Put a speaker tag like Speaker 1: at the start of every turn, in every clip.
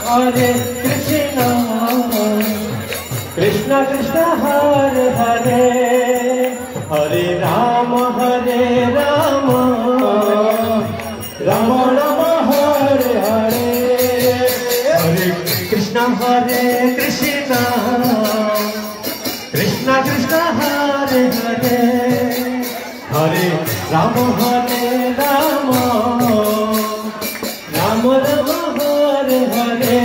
Speaker 1: Hare Krishna, Krishna Krishna Hare Hare, Hare Rama Rama Rama Hare Hare, Hare Krishna Krishna Krishna Krishna Hare Hare, Hare Rama Rama Rama Hare Hare,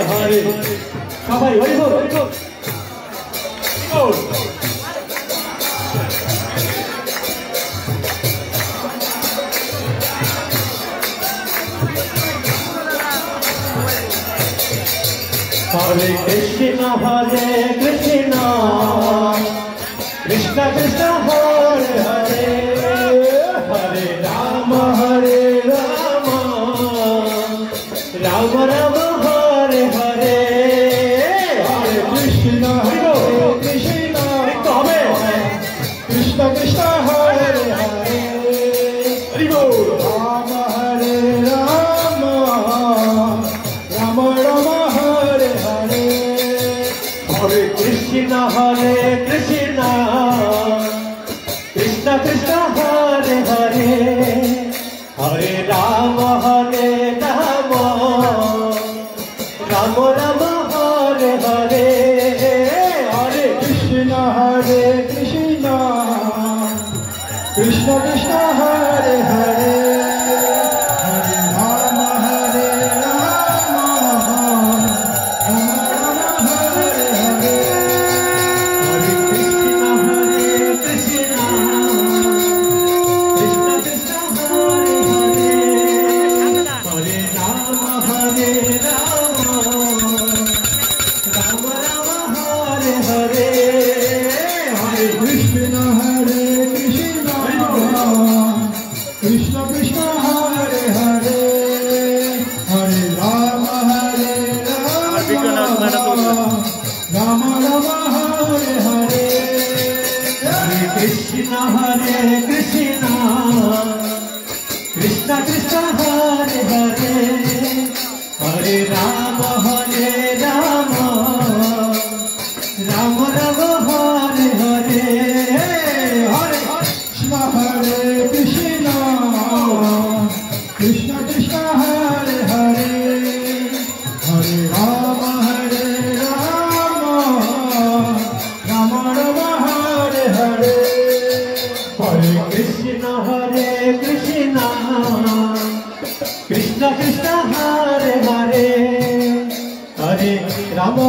Speaker 1: Hare Sabai Hare Bol Hare Bol Hare Krishna Krishna Krishna Hare Hare, Hare Rama Rama Rama Hare Hare, Hare Krishna Krishna Krishna Krishna Hare Hare, Hare Bol Rama Rama Rama Rama Hare Hare, Hare Krishna Krishna Krishna Hare Hare, Hare Rama Rama Rama Hare Hare, Hare Krishna Krishna Krishna Krishna Hare Hare, Hare Rama Rama Rama Rama Hare Hare, Hare Krishna Krishna Krishna Krishna Hare Hare, Hare Rama Rama Rama Hare Hare, Hare Krishna Krishna Krishna Krishna Hare Hare, Hare Rama Rama Rama Hare Hare, Hare Krishna Krishna Krishna Krishna Hare Hare, Hare Rama Rama Rama Hare Hare, Hare Krishna Krishna Krishna Krishna Hare Hare, Hare Rama Rama Rama Hare Hare, Hare Krishna Krishna Krishna Hare Hare, Hare Rama